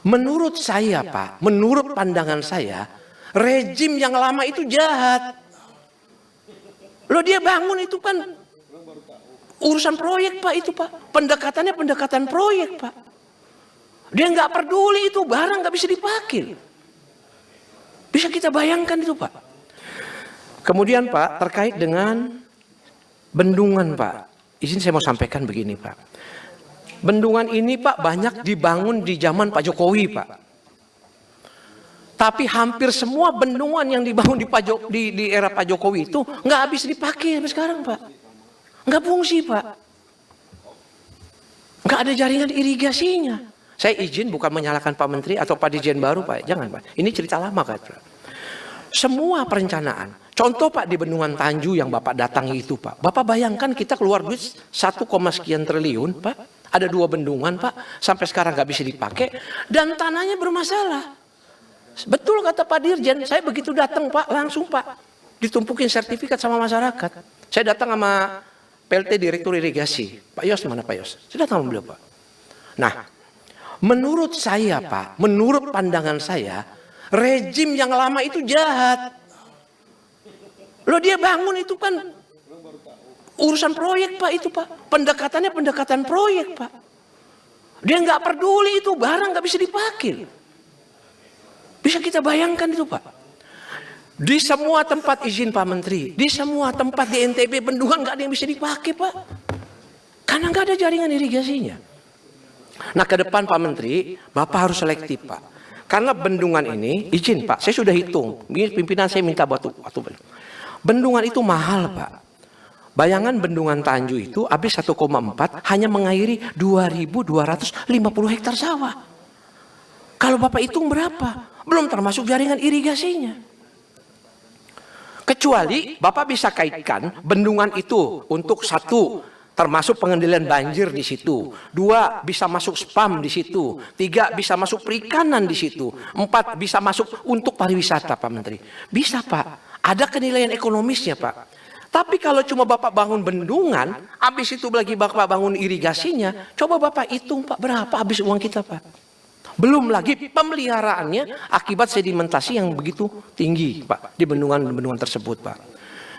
Menurut saya Pak, menurut pandangan saya, rejim yang lama itu jahat. Loh dia bangun itu kan urusan proyek Pak itu Pak. Pendekatannya pendekatan proyek Pak. Dia nggak peduli itu barang nggak bisa dipakai. Bisa kita bayangkan itu Pak. Kemudian Pak terkait dengan bendungan Pak. Izin saya mau sampaikan begini Pak. Bendungan ini Pak banyak dibangun di zaman Pak Jokowi Pak. Tapi hampir semua bendungan yang dibangun di era Pak Jokowi itu nggak habis dipakai sampai sekarang Pak. Nggak fungsi Pak. Nggak ada jaringan irigasinya. Saya izin bukan menyalahkan Pak Menteri atau Pak Dirjen baru Pak. Jangan Pak. Ini cerita lama Pak. Semua perencanaan. Contoh Pak di Bendungan Tanju yang Bapak datangi itu Pak. Bapak bayangkan kita keluar duit 1, sekian triliun Pak. Ada 2 bendungan Pak. Sampai sekarang nggak bisa dipakai. Dan tanahnya bermasalah. Betul kata Pak Dirjen. Saya begitu datang Pak. Langsung Pak. Ditumpukin sertifikat sama masyarakat. Saya datang sama PLT Direktur Irigasi. Pak Yos mana Pak Yos? Saya datang sama beliau Pak. Nah. Menurut saya Pak. Menurut pandangan saya. Rejim yang lama itu jahat. Loh dia bangun itu kan urusan proyek Pak itu Pak. Pendekatannya pendekatan proyek Pak. Dia nggak peduli itu barang nggak bisa dipakai. Bisa kita bayangkan itu Pak. Di semua tempat izin Pak Menteri. Di semua tempat di NTB bendungan nggak ada yang bisa dipakai Pak. Karena nggak ada jaringan irigasinya. Nah ke depan Pak Menteri, Bapak harus selektif Pak. Karena bendungan ini, izin Pak, saya sudah hitung. Pimpinan saya minta batu. Bendungan itu mahal Pak. Bayangan Bendungan Tanju itu habis 1,4 hanya mengairi 2.250 hektar sawah. Kalau Bapak hitung berapa? Belum termasuk jaringan irigasinya. Kecuali Bapak bisa kaitkan bendungan itu untuk 1, termasuk pengendalian banjir di situ. 2, bisa masuk spam di situ. 3, bisa masuk perikanan di situ. 4, bisa masuk untuk pariwisata Pak Menteri. Bisa Pak. Ada kenilaian ekonomisnya Pak. Tapi kalau cuma Bapak bangun bendungan, habis itu lagi Bapak bangun irigasinya, coba Bapak hitung Pak berapa habis uang kita Pak. Belum lagi pemeliharaannya akibat sedimentasi yang begitu tinggi Pak di bendungan-bendungan tersebut Pak.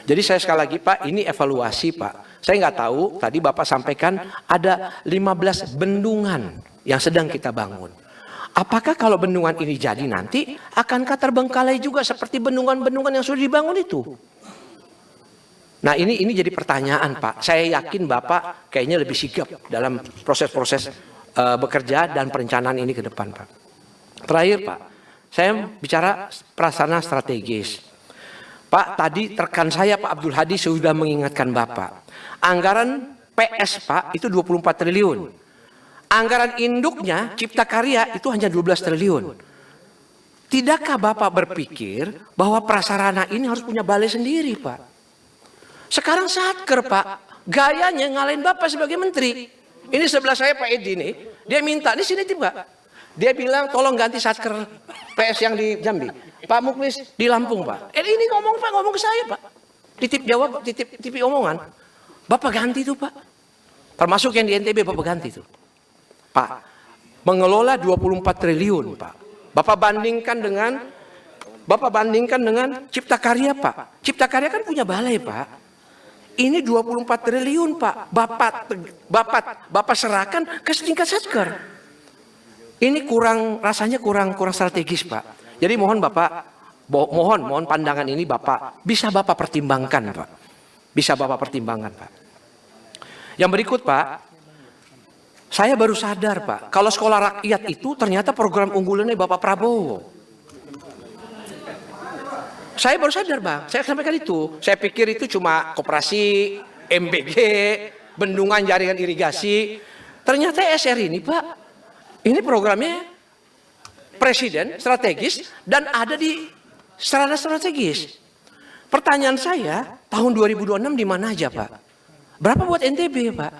Jadi saya sekali lagi Pak, ini evaluasi Pak. Saya nggak tahu, tadi Bapak sampaikan ada 15 bendungan yang sedang kita bangun. Apakah kalau bendungan ini jadi nanti, akankah terbengkalai juga seperti bendungan-bendungan yang sudah dibangun itu? Nah ini jadi pertanyaan Pak. Saya yakin Bapak kayaknya lebih sigap dalam proses-proses bekerja dan perencanaan ini ke depan Pak. Terakhir Pak, saya bicara prasarana strategis. Pak, tadi rekan saya Pak Abdul Hadi sudah mengingatkan Bapak. Anggaran PS Pak itu 24 triliun. Anggaran induknya Cipta Karya itu hanya 12 triliun. Tidakkah Bapak berpikir bahwa prasarana ini harus punya balai sendiri Pak? Sekarang Satker Pak, gayanya ngalahin Bapak sebagai menteri. Ini sebelah saya Pak Edi nih, dia minta, di sini Pak. Dia bilang tolong ganti Satker PS yang di Jambi. Pak Muklis di Lampung Pak. Ini ngomong Pak, ngomong ke saya Pak. Titip jawab, titip omongan. Bapak ganti itu Pak. Termasuk yang di NTB Bapak ganti itu. Pak, mengelola 24 triliun Pak. Bapak bandingkan dengan Cipta Karya Pak. Cipta Karya kan punya balai Pak. Ini 24 triliun Pak. Bapak serahkan ke tingkat Satker. Ini rasanya kurang strategis Pak. Jadi mohon Bapak, mohon pandangan ini Bapak bisa Bapak pertimbangkan Pak. Bisa Bapak pertimbangkan Pak. Yang berikut Pak, saya baru sadar Pak, kalau sekolah rakyat itu ternyata program unggulannya Bapak Prabowo. Saya baru sadar Bang, saya sampaikan itu. Saya pikir itu cuma koperasi, MBG, bendungan jaringan irigasi. Ternyata SR ini Pak, ini programnya presiden strategis dan ada di sarana strategis. Pertanyaan saya, tahun 2026 di mana aja Pak? Berapa buat NTB Pak?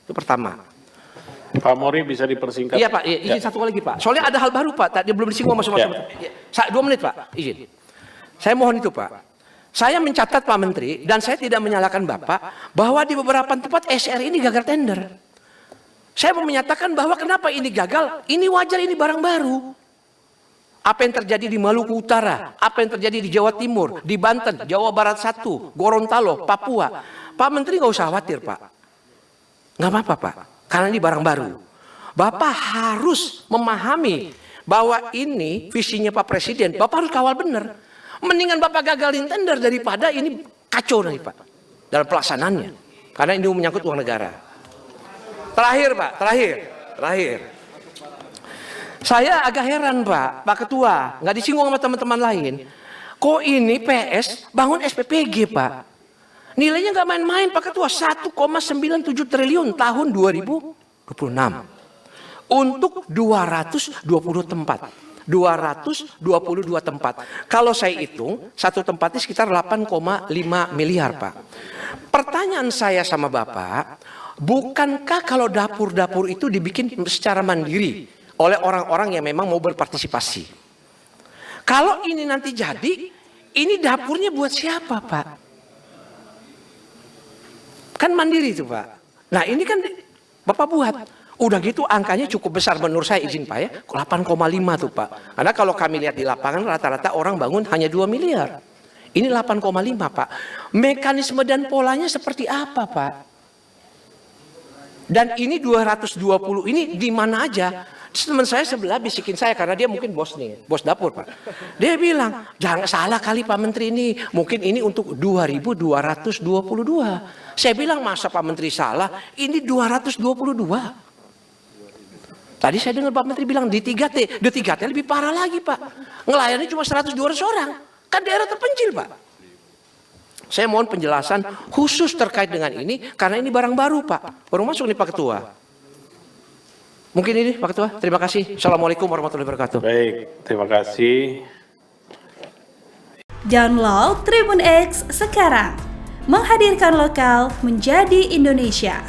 Itu pertama. Pak Mori bisa dipersingkat. Iya Pak, izin satu lagi Pak. Soalnya ada hal baru Pak, tadi belum disinggung sama semua. 2 menit Pak, izin. Saya mohon itu Pak. Saya mencatat Pak Menteri dan saya tidak menyalahkan Bapak bahwa di beberapa tempat SR ini gagal tender. Saya mau menyatakan bahwa kenapa ini gagal, ini wajar, ini barang baru. Apa yang terjadi di Maluku Utara, apa yang terjadi di Jawa Timur, di Banten, Jawa Barat 1, Gorontalo, Papua. Pak Menteri nggak usah khawatir, Pak. Nggak apa-apa, Pak. Karena ini barang baru. Bapak harus memahami bahwa ini visinya Pak Presiden. Bapak harus kawal benar. Mendingan Bapak gagalin tender daripada ini kacau nih, Pak, dalam pelaksanaannya. Karena ini menyangkut uang negara. Terakhir, Pak, terakhir. Saya agak heran, Pak Ketua, nggak disinggung sama teman-teman lain. Kok ini PS bangun SPPG, Pak? Nilainya nggak main-main, Pak Ketua, 1,97 triliun tahun 2026. Untuk 222 tempat. 222 tempat. Kalau saya hitung, satu tempatnya sekitar 8,5 miliar, Pak. Pertanyaan saya sama Bapak, bukankah kalau dapur-dapur itu dibikin secara mandiri oleh orang-orang yang memang mau berpartisipasi? Kalau ini nanti jadi, ini dapurnya buat siapa, Pak? Kan mandiri itu, Pak. Nah, ini kan Bapak buat. Udah gitu angkanya cukup besar menurut saya, izin Pak ya, 8,5 tuh, Pak. Karena kalau kami lihat di lapangan rata-rata orang bangun hanya 2 miliar. Ini 8,5, Pak. Mekanisme dan polanya seperti apa, Pak? Dan ini 220 ini di mana aja? Teman saya sebelah bisikin saya karena dia mungkin bos nih, bos dapur, Pak. Dia bilang, jangan salah kali Pak Menteri ini, mungkin ini untuk 2.222. Saya bilang, masa Pak Menteri salah? Ini 222. Tadi saya dengar Pak Menteri bilang di 3T, di 3T lebih parah lagi, Pak. Ngelayani cuma 100-200 orang, kan daerah terpencil, Pak. Saya mohon penjelasan khusus terkait dengan ini, karena ini barang baru, Pak. Baru masuk nih Pak Ketua. Mungkin ini Pak Ketua, terima kasih. Assalamualaikum warahmatullahi wabarakatuh. Baik, terima kasih. Download Tribun X sekarang, menghadirkan lokal menjadi Indonesia.